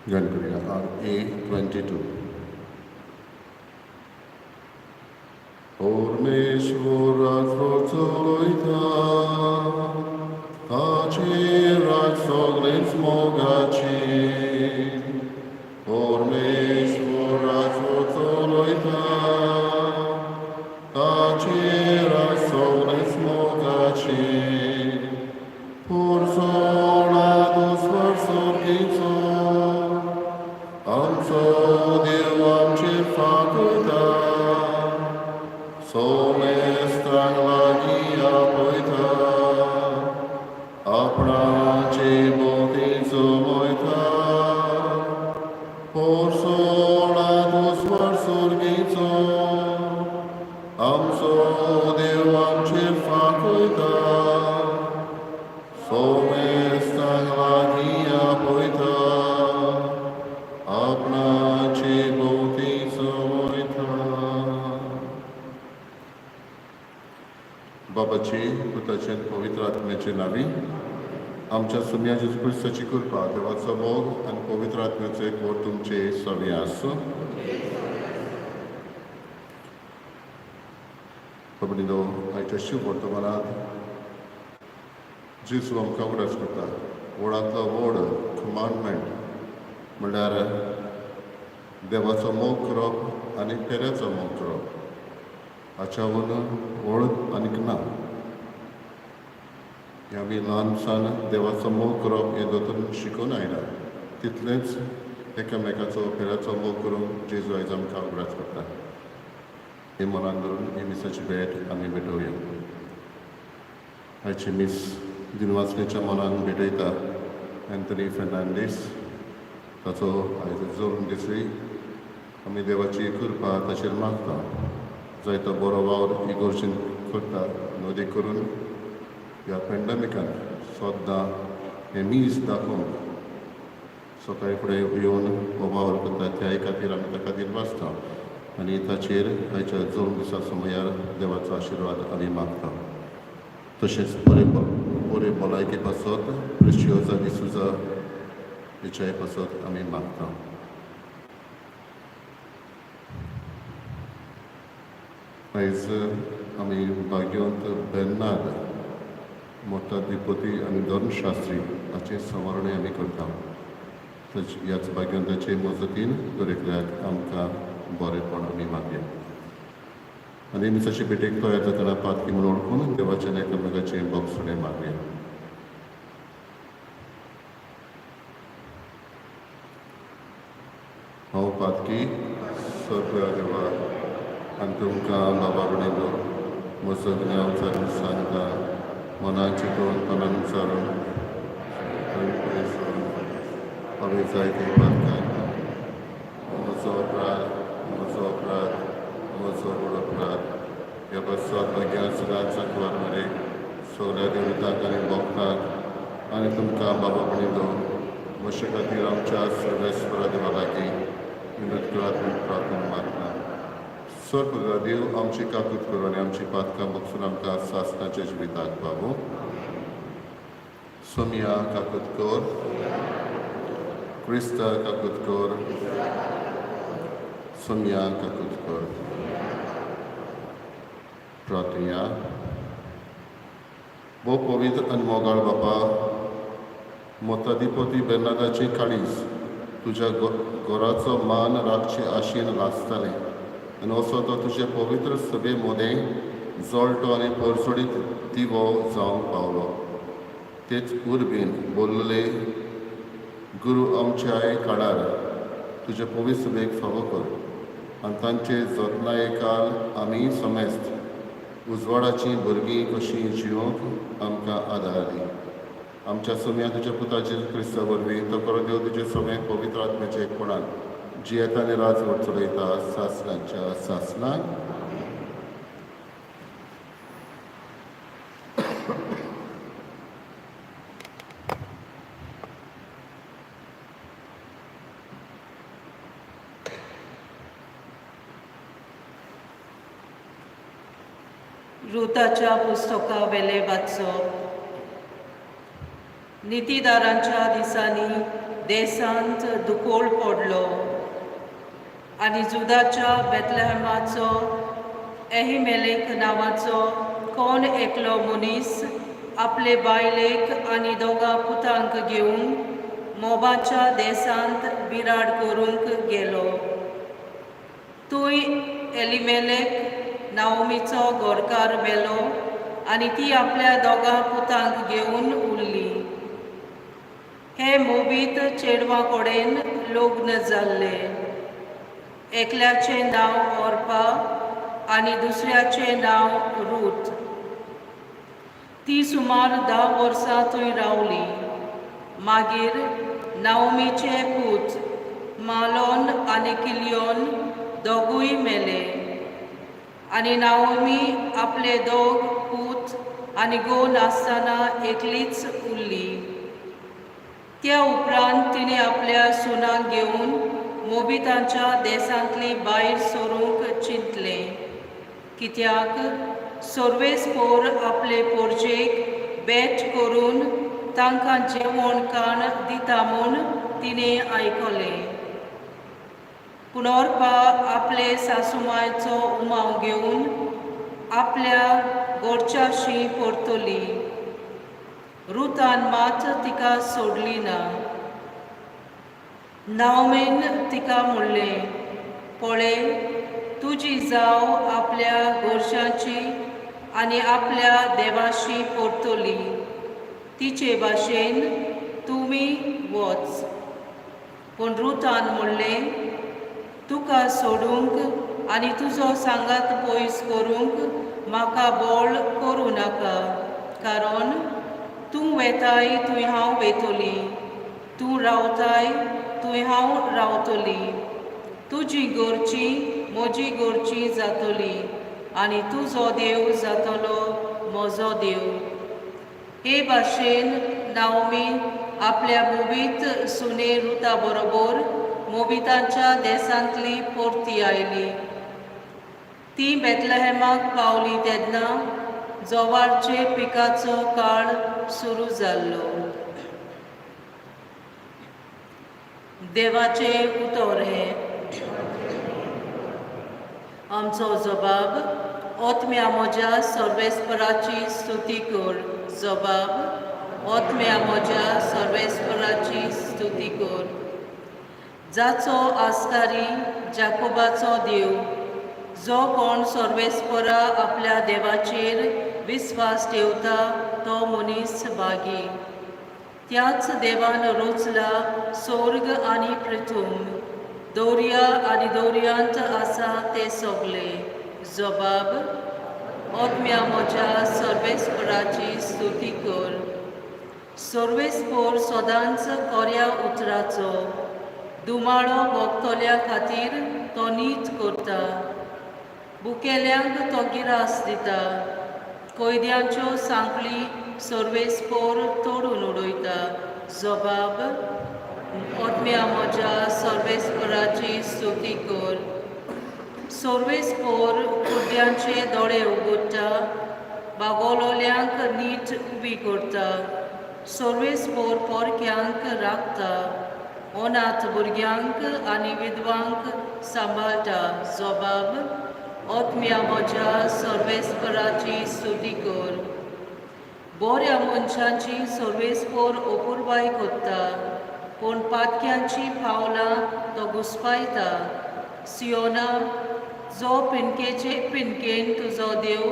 Join करूया. A22. परमेश्वराचो लोयता ताची राज सगळेच मोगाची. परमेश्वराचो लोयता ताची राज सगळेच मोगाची. Porzonados versorgico, amso Dievam ce faculta, somestran lagia poita, apna ce botizo moita. Porzonados versorgico, amso Dievam ce faculta, somesta lagia poita, apna ce botizo moita. बाबाची पुताचे पवित्र आत्म्याचे नावी आमच्या सुम्या जेजू ख्रिस्ताची कृपा देवाचो मोग आणि पवित्र आत्म्याचो एक वोट तुमचे सगळे आसूं. पबनीनो आयच्या शुभ वर्तमानात जेजू आमकां उगडास करता. वडांतलो व्हड कमांडमेंट म्हणल्यार देवाचो मोग करप आनी पेऱ्याचो मोग करप. हाच्याहून व्हड आनीक ना. आमी ल्हानसान देवाचो मोग करप हें दोतोर शिकून आयला. तितलेंच एकामेकाचो पेऱ्याचो मोग करूंक जेजू आयज आमकां उगडास करता. हे मनान धरून ही मिसाची भेट आमी भेटोवया. आयची मीस दिनवासणेच्या मनान भेटयता एंथनी फेर्नांडीस. ताचो आयज जल्म दिसूय आमी देवाची कृपा ताचेर मागता. जायतो बरो वावर इगोर्जीन करता न्हू करून ह्या पॅन्डेमिकान सोद्दां हें मीस दाखोवंक सकाळी फुडें येवन हो वावर करता. त्या खातीर आमी ताका दिनवासता आनी ताचेर आयच्या जल्म दिसा समयार देवाचो आशिर्वाद आमी मागता. तशेंच बरे भलायके पासत प्रिशियोजा डिसूजा हेच्याय पासत आमी मागता. आयज आमी भाग्यवंत बेर्नार्ड मोट्टादिपोती आनी धर्मशास्त्री हाचें संवरणय आमी करता. ह्याच भाग्यवंताचे मजतीन दरेकल्याक आमकां बरेपण आमी मागया. आनी मिसाची भेटेक तयार जातना पातकी म्हूण ओळखून देवाचें एकामेकाचें बोगसणें मागया. हांव पातकी सगळ्या देवा आनी तुमकां बाबा भयणीनो म्हजो ज्ञान जावन सांगता. मनान चिंतून तोंडान विचारून हांवें जायते पातकां म्हजो अपराध म्हजो व्हड अपराध ह्या बसत भाग्या सदांच सांगवार मरे सगळ्या देवतांक आनी भक्तांक आनी तुमकां बाबा भयणीनो म्हजे खातीर आमच्या सर्वेस्वरा देवा लागीं विनत करात म्हूण प्रार्थना मागता. सर्व देव आमची काकूट करूं आनी आमची पातकां बगसून आमकां सासणाच्या जिविताक पावूं. सोमिया काकूट कर, क्रिस्ता काकूट कर, सोमिया काकूट कर. प्रार्थना. बो पवित्र आनी मोगाळ बापा, मोतादिपोती बेर्नार्डाची काळीज तुज्या घोराचो मान राखचे आशेन लासतालें आनी असो तो तुजे पवित्र सभे मोदें जोळटो आनी परसोडीत दिवो जावंक पावलो. तेच उर्बेन बोल्ले गुरू आमच्या काळार तुजे पवित्र सभेक फावो कर आनी तांचे जतनायेकाल आमी समेस्त उजवाडाचीं भुरगीं कशीं जिवंक आमकां आदार दी. आमच्या सोम्या तुज्या पुताचे क्रिस्ता वरवीं तो करो देव तुजे सोमे पवित्र आत्म्याचे एकपणान जियेता आनी राज चलयता सासणाच्या सासणाक. रुताच्या पुस्तका वेले वाचप. नितीदारांच्या दिसांनी देसांत दुकोळ पडलो आनी जुदाच्या बेतलेहमाचो एहिमेलेक नांवाचो कोण एकलो मनीस आपले बायलेक आनी दोगा पुतांक घेवन मोबाच्या देसांत बिराड करूंक गेलो. थंय एलिमेलेक नाओमीचो घोरकार मेलो आनी ती आपल्या दोगा पुतांक घेवन उरली. हे मोबीत चेडवा कडेन लग्न जाल्ले. एकल्याचें नांव ओर्पा आनी दुसऱ्याचें नांव रूथ. ती सुमार 10 वर्सां थंय रावली. मागीर नाओमीचे पूत मालोन आनी किलियोन दोगूय मेले. आनी नाओमी आपले दोग पूत आनी घोव नासतना एकलीच उरली. त्या उपरांत तिणे आपल्या सुनांक घेवन मोबितांच्या देसांतली भायर सरूंक चिंतलें. कित्याक सोर्वेस्पोर आपले पोरचेक भेट करून तांकां जेवण खाण दिता म्हूण तिणें आयकलें. पूण ओर्पा आपले सासूमांयचो उमाव घेवन आपल्या घोरच्याशी परतली. रुतान मात तिका सोडली ना. नाओमीन तिका म्हणलें, पळय, तुजी जाव आपल्या घोरच्यांची आनी आपल्या देवाशी परतली. तिचे भाशेन तुमी वच. पूण रुतान म्हणलें, तुका सोडूंक आनी तुजो सांगात पयस करूंक म्हाका बोळ करूं नाका. कारण तूं वेताय थंय हांव वेतोली. तूं रावताय थंय हांव रावतली. तुजी घोरची म्हजी घोरची जातली आनी तुजो देव जातलो म्हजो देव. हे भाशेन नाओमी आपल्या मोबीत सुने रुता बरोबर मोबितांच्या देसांतली परती आयली. ती बेतलेहेमाक पावली तेन्ना जोवारचे पिकाचो काळ सुरू जाल्लो. देवाचे उतर हें. आमचो जबाब, ओतम्या म्हज्या सर्वेस्पराची स्तुती कर. जबाब, ओतम्या म्हज्या सर्वेस्पराची स्तुती कर. जाचो आस्कारी जाकोबाचो देव, जो कोण सर्वेस्परा आपल्या देवाचेर विस्वास ठेवता तो मनीस भागी. त्याच देवान रचला स्वर्ग आनी पृथ्वी, दर्या आनी दर्यांत आसा ते सगळे. जबाब, ओतम्या म्हज्या सर्वेस्पराची स्तुती कर. सर्वेस्पर सदांच कोऱ्या उतराचो. दुमाळो भोगतल्या खातीर तो नीत करता. भुकेल्यांक तो गिरास दिता. कैद्यांच्यो सांकळी सर्वेस्पर तोडून उडयता. जबाब, ओतम्या म्हज्या सर्वेस्पराची स्तुती कर. सर्वेस्पर कुड्यांचे दोळे उगडटा. बागोलोल्यांक नीट उबी करता. सर्वेस्पर पोरक्यांक राखता. अनाथ भुरग्यांक आनी विधवांक सांबाळटा. जबाब, ओतम्या म्हज्या सर्वेस्पराची स्तुती कर. बऱ्या मनशांची सर्वेस्पर अपुरबाय करता, पूण पातक्यांची पावलां तो घुस्पायता. सियोना, जो पिणकेचे पिणकेन तुजो देव,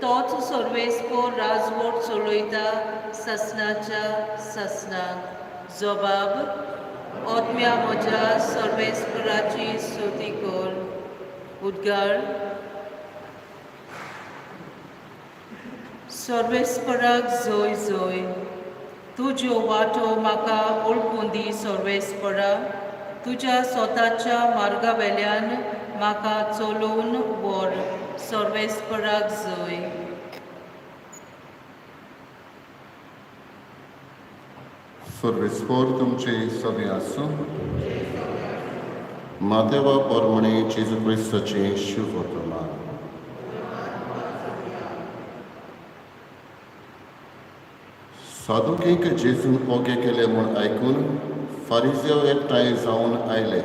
तोच सर्वेस्पर राजवट चलयता ससनाच्या ससनाक. जबाब, ओतम्या म्हज्या सर्वेस्पराची स्तुती कर. उद्गार. सर्वेस्पराक जय जय. तुज्यो वाटो म्हाका ओळखून दी सर्वेस्परा. तुज्या स्वताच्या मार्गा वेल्यान म्हाका चलोवन व्हर. सर्वेस्पराक जय. सर्वेस्पर तुमचे सगळे आसूं. मातेवा पोरमणे जेजू क्रिस्ताचे शुभ वर्तमान. सादुकेक जेजून ओगे केले म्हूण आयकून फारिझेव एकठांय जावन आयले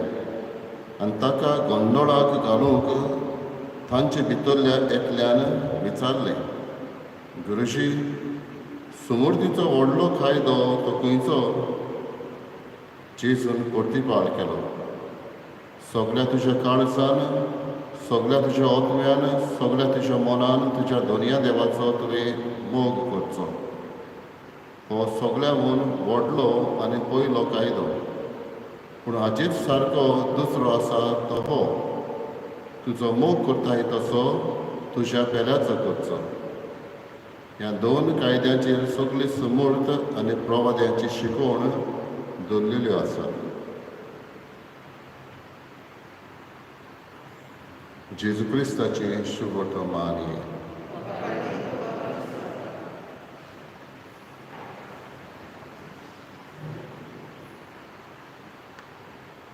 आनी ताका गोंदोळाक घालूंक तांचे भितरल्या एकल्यान विचारलें, गुरुजी, सुमूर्तीचो व्हडलो कायदो तो खंयचो? जेजून परतिपाल केलो, सगळ्या तुज्या काळजान, सगळ्या तुज्या आत्म्यान, सगळ्या तुज्या मनान तुज्या दोनया देवाचो तुवें मोग करचो. हो सगळ्याहून व्हडलो आनी पयलो कायदो. पूण हाचेच सारको दुसरो आसा तो हो, तुजो मोग करताय तसो तुज्या पेल्याचो करचो. ह्या दोन कायद्यांचेर सगळी समूर्त आनी प्रवाद्यांची शिकवण दवरलेल्यो आसा. जेजू क्रिस्ताची शुभ मानये.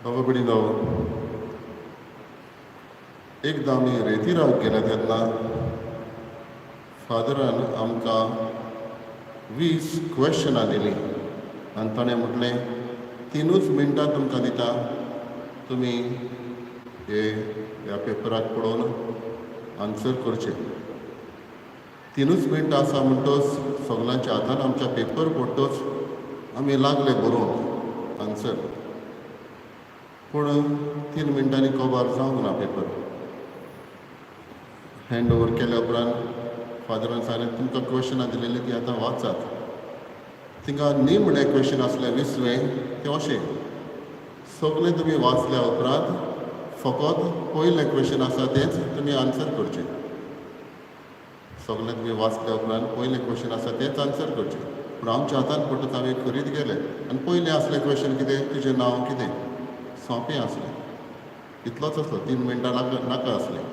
बाबा भयणीनो, एकदां आमी रेतीराक गेले तेन्ना फादरान आमकां 20 क्वेश्चनां दिलीं आनी ताणें म्हटलें, 3 मिनटां तुमकां दिता, तुमी ह्या पेपराक पळोवन आन्सर करचें. 3 मिनटां आसा म्हणटच सगळ्यांच्या हातान आमच्या पेपर पडटच आमी लागले बरोवंक आन्सर. पूण 3 मिनटांनी कवर जावंक ना पेपर. हँड ओवर केल्या उपरांत फादरान सांगलें, तुमकां क्वेश्चनां दिलेलीं ती आतां वाचात. थिंगा निमणे क्वेश्चन आसले 20वें ते अशें, सगळें तुमी वाचल्या उपरांत फकत पयलें क्वेश्चन आसा तेंच तुमी आन्सर करचें. सगळें तुमी वाचल्या उपरांत पयलें क्वेश्चन आसा तेंच आन्सर करचें. पूण आमच्या हातान पडटच आमी करीत गेले आनी पयलें आसलें क्वेश्चन कितें, तुजें नांव कितें, सोंपें आसलें. इतलोच आसलो, 3 मिनटां नाका आसलें.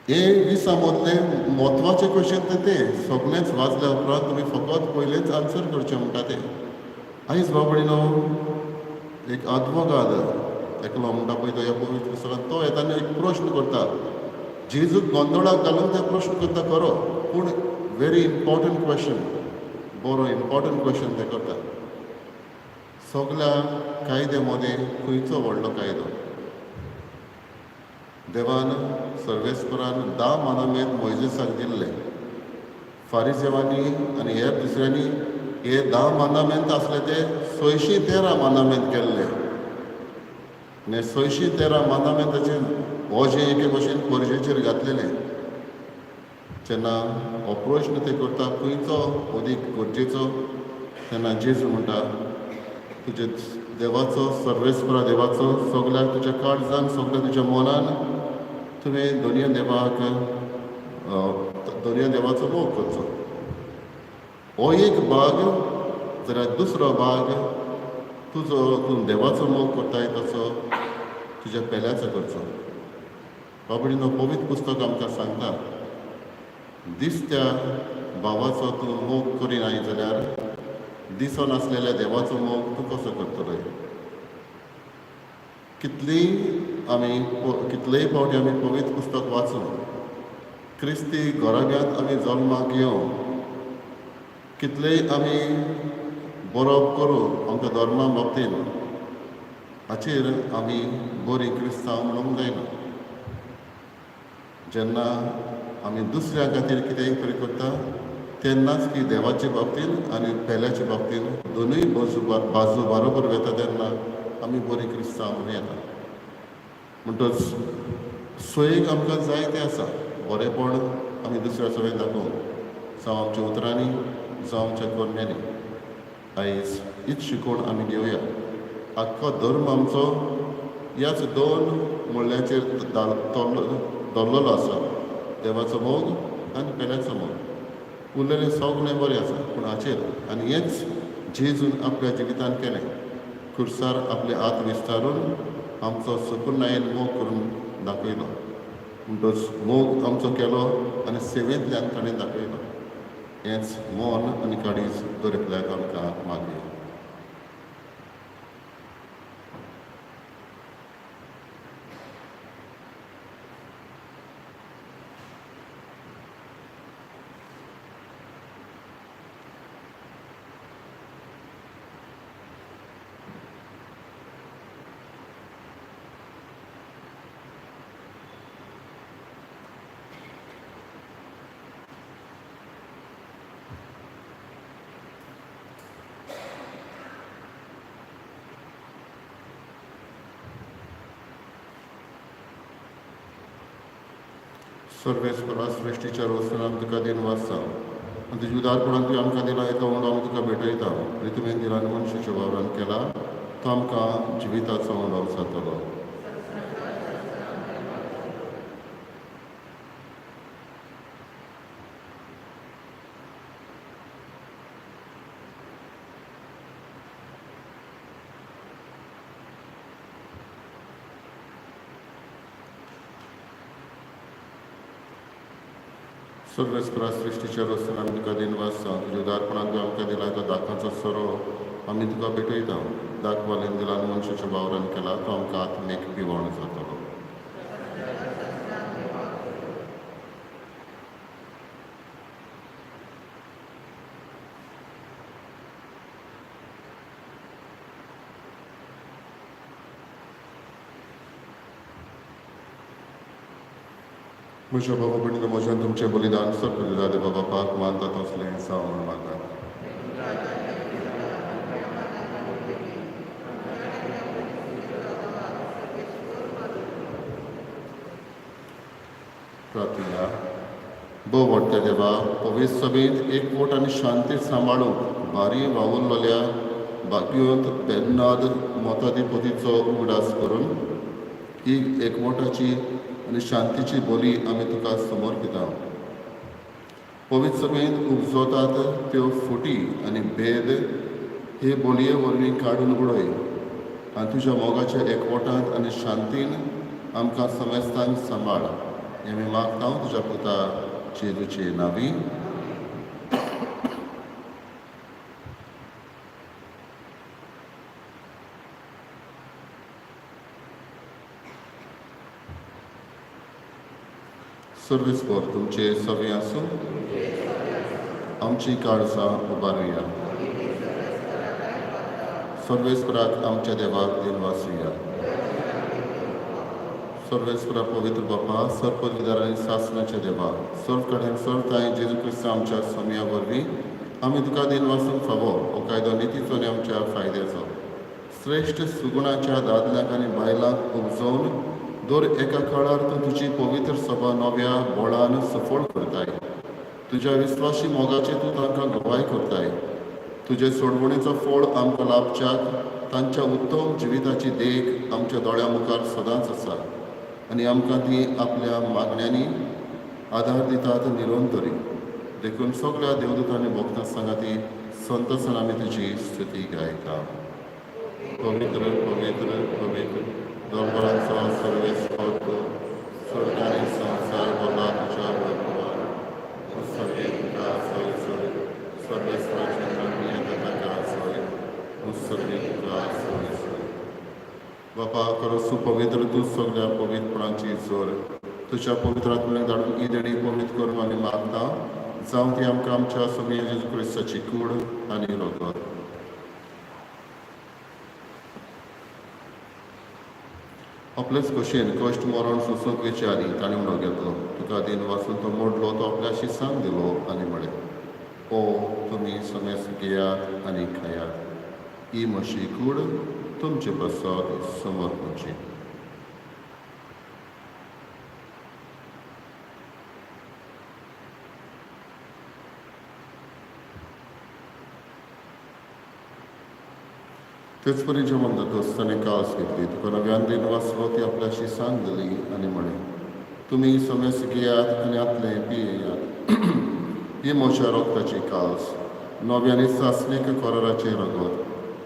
हे 20 मदले म्हत्वाचे क्वेश्चन ते सगळेंच वाचल्या उपरांत तुमी फकत पयलेंच आन्सर करचें म्हणटा ते. आयज बाबडीनो एक आत्मगाद एकलो म्हणटा पळय तो ह्या पवित्र पुस्तकांत, तो येताना एक प्रश्न करता. जेजूक गोंदोळाक घालून ते प्रश्न करता खरो, पूण व्हेरी इम्पॉर्टंट क्वेश्चन, बरो इम्पॉर्टंट क्वेश्चन ते करता. सगळ्या कायद्या मदें खंयचो व्हडलो कायदो? देवान सर्वेस्परान 10 मानमेंत मोइजेसाक दिल्ले. फारिझेवांनी आनी हेर दुसऱ्यांनी हे 10 मानमेंत आसले ते 613 मानमेंत केल्ले. आनी 613 मानमेंताचेर ओजें एके भशेन परजेचेर घातलेलें. जेन्ना हो प्रश्न ते करता खंयचो अदीक गरजेचो, तेन्ना जेजू म्हणटा, तुजे देवाचो, सर्वेस्परा देवाचो सगळ्या तुज्या काळजान, सगळ्या तुज्या मनान तुवें दोनया देवाचो मोग करचो. हो एक भाग. जाल्यार दुसरो भाग, तूं देवाचो मोग करताय तसो तुज्या पेल्याचो करचो. बाबडीनो पवित्र पुस्तक आमकां सांगता, दिसत्या भावाचो तूं मोग करिनाय जाल्यार दिसोन आसलेल्या देवाचो मोग तूं कसो करतलो? कितलेय फावटी आमी पवित्र पुस्तक वाचून क्रिस्ती घोराग्यांत आमी जल्माक येवं, कितलेय आमी बरोवप करून आमच्या धर्मा बाबतीन हाचेर आमी बरी क्रिस्तांव म्हणूंक जायना. जेन्ना आमी दुसऱ्या खातीर कितेंय तरी करता तेन्नाच की देवाचे बाबतीन आनी पेल्याचे बाबतीन दोनूय बाजू बरोबर वता तेन्ना आमी बरी क्रिस्तांव म्हणून येता. म्हणटच सोयेक आमकां जायतें आसा, बरेपण आमी दुसऱ्या सोयेक दाखोवंक, जावं आमच्या उतरांनी जावं आमच्या कर्म्यांनी. आयज हीच शिकवण आमी घेवया. आख्खो धर्म आमचो ह्याच 2 म्हणल्याचेर दवरलेलो आसा, देवाचो मोग आनी पेल्याचो मोग. उरलेलें सगळें बरें आसा, पूण हाचेर आनी हेंच जेजून आपल्या जिवितान केलें. खुर्सार आपले हात विस्तारून आमचो सुकुरनायेन मोग करून दाखयलो. म्हणटच मोग आमचो केलो आनी सेवेंतल्यान ताणें दाखयलो. हेंच मोन आनी काळीज दरेकल्याक आमकां मागया. सर्वेस्परा सृश्टीच्या रोसन आमी तुका दिन वाचता आनी तुज्या उदारपणान तुवें आमकां दिला येता वंड आमी तुका भेटयता आनी तुवें दिला आनी मनशाच्या वावरान केला तो आमकां जिविताचो वंडो जातलो. सर्वेस्परा सृश्टीच्या रोसन आमी तुका दिन वाचता तुज्या उदारपणान तुवें आमकां दिला तो दाखांचो सोरो आमी तुका भेटयता दाख वालेन दिला आनी मनशाच्या वावरान केला तो आमकां आत्मीक पिवण जातलो. म्हज्या बाबा भयणीनो म्हज्यान तुमचें बलिदान सगळें दादे बाबा पाक मानता तसलें जावं म्हाका. प्रार्थना. भोव व्हडल्या देवा पवित्र सभेंत एकवट आनी शांती सांबाळूंक बारी वावुरलेल्या भाग्योंत बेन्नाद मताधिपतीचो उगडास करून ही एकवटाची आनी शांतीची बोली आमी तुका समर्पिता. पवित्र सभेंत उपजोतात त्यो फुटी आनी भेद हे बोलये वरवीं काडून उडय आनी तुज्या मोगाच्या एकवटांत आनी शांतीन आमकां समेस्तांक सांबाळ हें आमी मागता तुज्या पुता जेजूचे नांवी. सर्वेस्पर तुमचे सवे आसूं आमची काळजां उबारुया. सर्वेस्पराक आमच्या देवाक दिन वासुया. सर्वेस्परा पवित्र बापा सर्पविदार आनी सासणाचे देवा सर्व कडेन सर्वताय जेजू क्रिस्त आमच्या समया वरवीं आमी तुका दिन वासूंक फावो हो कायदो नितीचो आनी आमच्या फायद्याचो श्रेश्ठ सुगुणाच्या दादल्यांक आनी बायलांक उपजोवन दर एका काळार तूं तुजी पवित्र सभा नव्या बोळान सफळ करताय. तुज्या विस्वासी मोगाची तूं तांकां गवाय करताय. तुजे सोडवणेचो फळ आमकां लाभच्याक तांच्या उत्तम जिविताची देख आमच्या दोळ्या मुखार सदांच आसा आनी आमकां ती आपल्या मागण्यांनी आदार दितात निरंतरी. देखून सगळ्या देवदूतांनी भक्तां सांगाती संतसान आमी तुजी स्तुती गायता. पवित्र पवित्र पवित्र दोंगरांचो सर्वेस्पर स्वर्ग आनी संवसार भरला तुज्या वरवीं. उत्सर्गीका सोय सोय सर्वेस्पराचे नांव येता सोय उत्सर्गीका सोय सोय. बापा खरो सुपवित्र तूं सगळ्या पवित्रपणाची जोर तुज्या पवित्र आत्म्याक धाडून ही देणी पवित्र करून आमी मागता जावं ती आमकां आमच्या सगळ्या जेजू क्रिस्ताची कूड आनी रगत. आपलेच कशेन कश्ट मरण सोसूंक विचारी ताणें म्हणो घेतलो तुका दिन वाचून तो मोडलो तो आपल्या शिसांक दिलो आनी म्हळें ओ तुमी समेस घेयात आनी खायात. ही म्हशी कूड तुमचे प्रसाद समर्पणची. तेच परी जेवण जाता ताणें कास घेतली तुका नव्यान दिन वाचलो ती आपल्या शिसांक दिली आनी म्हळें तुमी समेस घेयात आनी आतले पियेयात. ही म्हज्या रोगताची कास नव्यानी सासणीक कराराचे रगत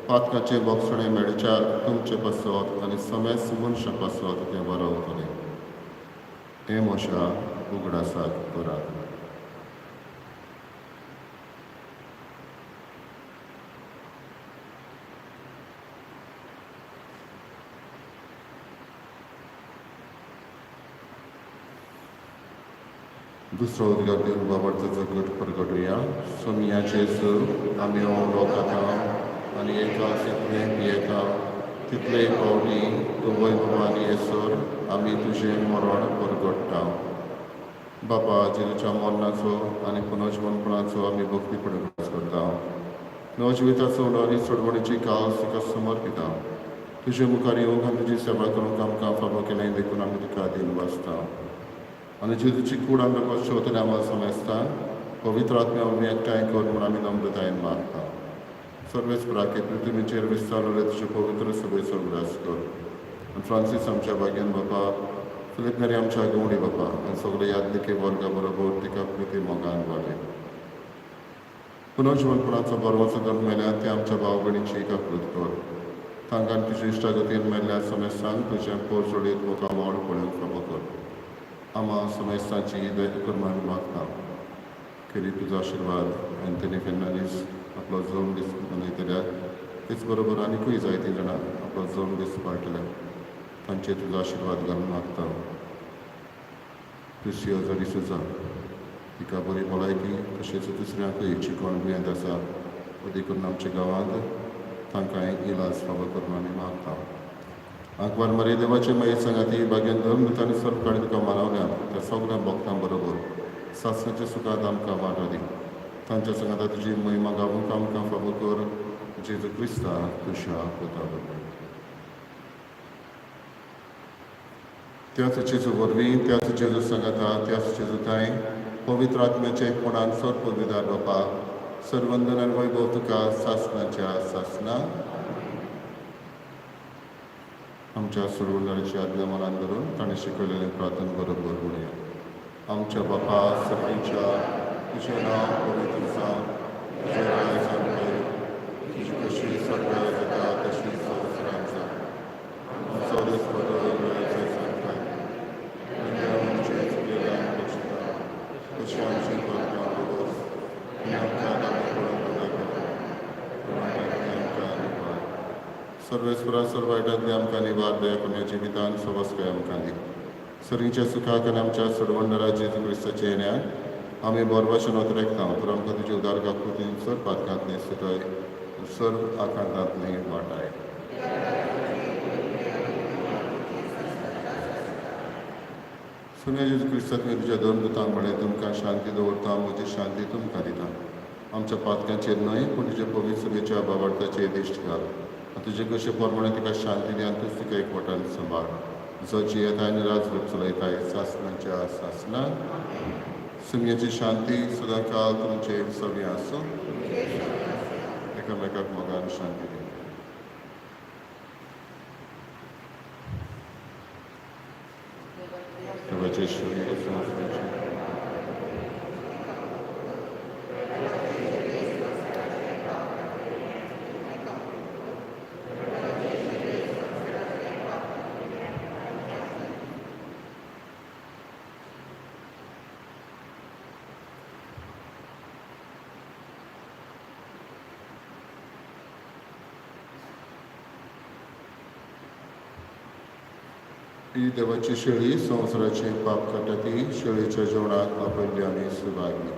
पातकाचे बोगसणे मेळच्याक तुमचे पासत आनी समेस मनशा पासत तें बरवतलें. हें म्हज्या उगडासाक करात. दुसरो उदगार दिवन बाबडचो घट परगटुया. सोमिया जेजू आमी हो लोकांता आनी एका तितलें पियेता तितले पावटी तूं वैभवानी येसर आमी तुजें मरण परगट्टा. बापा जेजूच्या मरणाचो आनी पुनर्जीवनपणाचो आमी भक्तीपणे उपास करता. नवजिविताचो उडारी सोडवणेची कास तुका समर्पिता. तुजे मुखार येवंक आनी तुजी सेवा करूंक आमकां फावो केलें देखून आमी तुका दिन वाचता. आणि जेजूची कूड आमकां कशें वतले आम्हाला समजता पवित्र आत्म्या आमी एकठांय कर म्हणून आमी नम्रतायेन मागता सर्वेच प्राके पृथ्वीचेर विस्तारले तुजे पवित्र सभेचो उगडास कर आनी फ्रांसीस आमच्या बागेन बापा फिलीप मेरी आमच्या गवंडी बापा आनी सगळे यादनिके वर्गा बरोबर तिका प्रिती मोगान वाडय पुनर्जीवनपणाचो बरोवचो जल्म मेल्या ते आमच्या भाव भयणीची काकृत कर तांकां तुजे इश्टागतीन मेल्ल्या समेस्तांक तुजें पोरजोडीत मुखामोळ पळोवंक फावो कर आम्हा समेस्तांची दयकर्मान मागता केली तुजो आशिर्वाद एंथनी फेर्नांडीस आपलो जल्म दीस मनयतल्या तेच बरोबर आनीकूय जायतीं जाणां आपलो जल्म दीस पाळटले तांचेर तुजो आशिर्वाद घालून मागता क्रिस्टियो जडिसुजा तिका बरी भलायकी तशेंच दुसऱ्यांकूय जी कोण दुयेंत आसा अदी करून आमच्या गांवांत तांकांय इलाज फावो करून आमी मागता आंकवार मरे देवाचे मागीर सांगाती बागेन धर्म दितांनी सर्व काळी तुका मानवल्यान त्या सगळ्या भक्तां बरोबर सासणाच्या सुखांत आमकां वांटो दी तांच्या सांगाता तुजी महिमा गावूंक आमकां फावो कर जेजू क्रिस्ता तुज्या पुता बरोबर त्याच जेजू वरवीं त्याच जेजू सांगाता त्याच जेजू थंय पवित्र आत्म्याचे कोणान सर्व विदार बापा सर्वंदन आनी वैभव तुका सासणाच्या सासना आमच्या सोडवणाऱ्याची आज्ञा मनान धरून ताणें शिकयलेलें प्रार्थना बरोबर म्हणया आमच्या बापा सगळींच्या तुजें नांव पवित्र जावं तुजें राय जावं तुजी कशी सगळ्या जाता तशी संवसारांत जावं आमचो दीस बरो वेळेचो सांगता आमचे चुकलेल्यांक बक्षिता तशी आमची प्रार्थना दवस आनी आमच्या नांवां पळोवंक नाका सर्वेस्परा सर्व वायटांतली आमकां निवार दया करून जिवितान सवस्काय आमकां दी सरींच्या सुखाक आनी आमच्या सोडवणारा जेजू क्रिस्ताचे येण्यान आमी बरभाशेन वतरेकता तर आमकां तुजे उदार काकृतीन सर्व पातकांतली सुटय सर्व आकांतांतली वाटाय सुने जेजू क्रिस्ताक मी तुज्या धर्मदूतांक म्हणलें तुमकां शांती दवरता म्हजी शांती तुमकां दिता आमच्या पातकांचेर न्हय पूण तुजे पवित्र सभेच्या बाबार्थाचेर दिश्ट घाल तुजे कशे प्रमाणे तिका शांती दी आनी तूं तिका एकवटान सांबाळ जो जियेता आनी राजरूप चलयताय सासणाच्या सासना सुमयेची शांती सदां काळ तुमचे सगळें आसूं एकामेकाक मोगान शांती दी देवाचे शरीर ही देवाची शेळी संवसाराचे पाप काडटा ती शेळीच्या जेवणाक आपयल्ली आमी सुभागी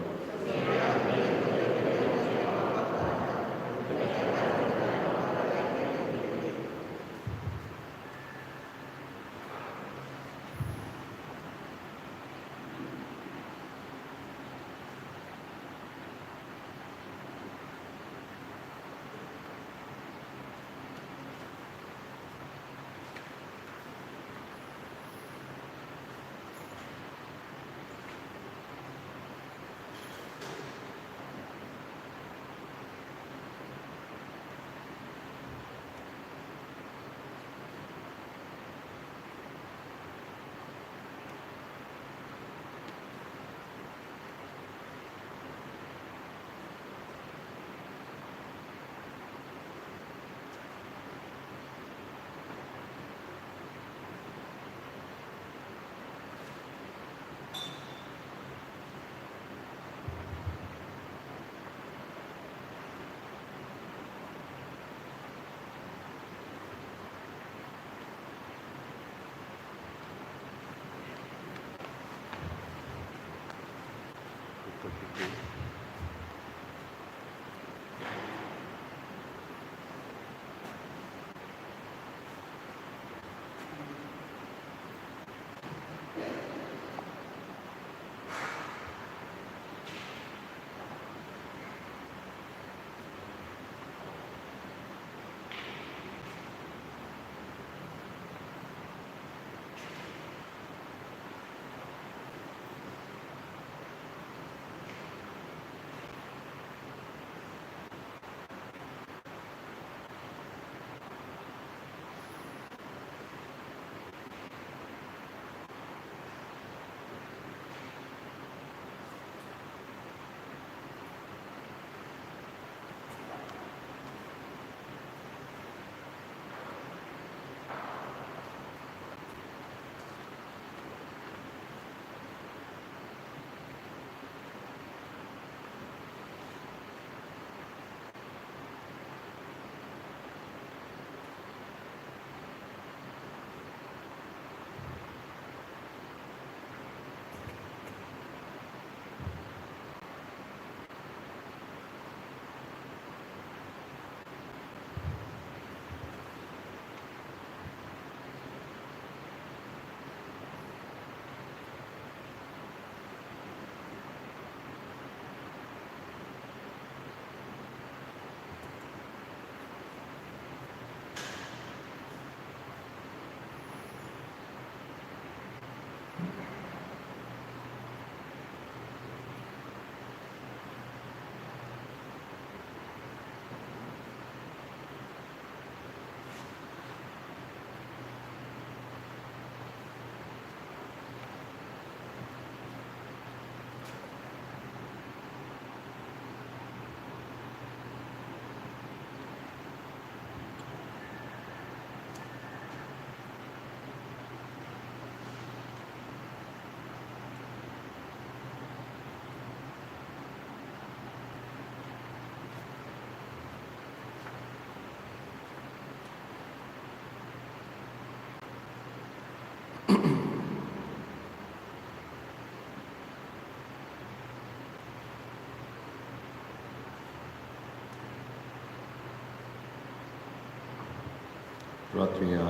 प्रार्थूया.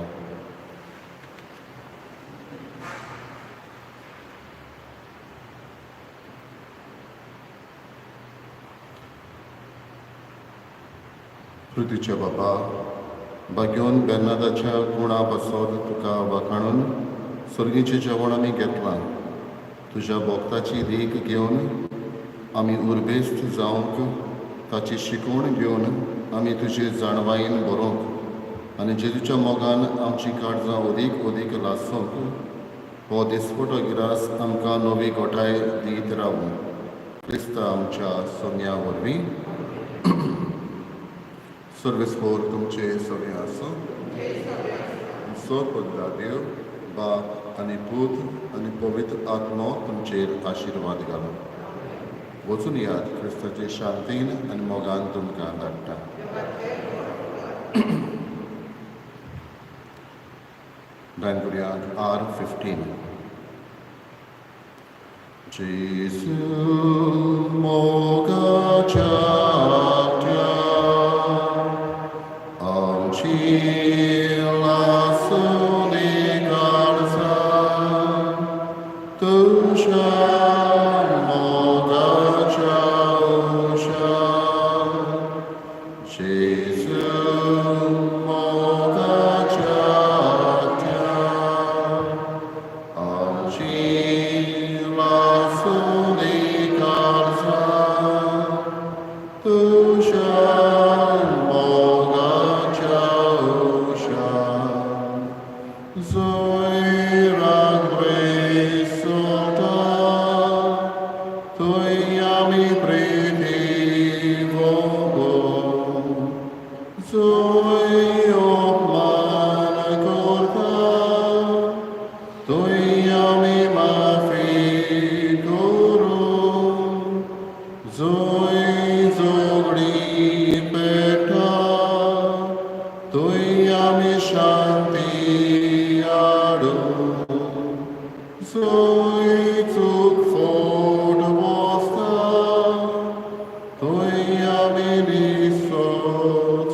पृथ्वीचे बाबा, बागेवन बेर्नादाच्या गुणा पासत तुका वखाणून सर्गीचें जेवण आमी घेतलां. तुज्या भोगताची रीक घेवन आमी उर्बेस्त जावंक, ताची शिकवण घेवन आमी तुजे जाणवायेन बरोवंक आनी जेजूच्या मोगान आमची काळजां ओदीक ओदीक लासूंक हो दिसपटो गिरास आमकां नवी गोठाय दीत रावूं. क्रिस्ता आमच्या सोम्या वरवीं. सर्वेस्पोर तुमचे सोने आसूं. सो पदला देव, बाप आनी पूत आनी पवित्र आत्मो तुमचेर आशिर्वाद घालो. वचून याद क्रिस्ताचे शांतीन आनी मोगान तुमकां धाडटा. गायन करुयात R15. जेजू मोगाच्या आमची लासोनी काळजां तुज्या मोगाच्या उशार. जेजू मोगाच्या आमची लासोनी काळजां तुज्या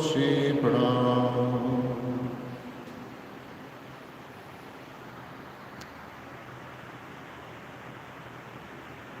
She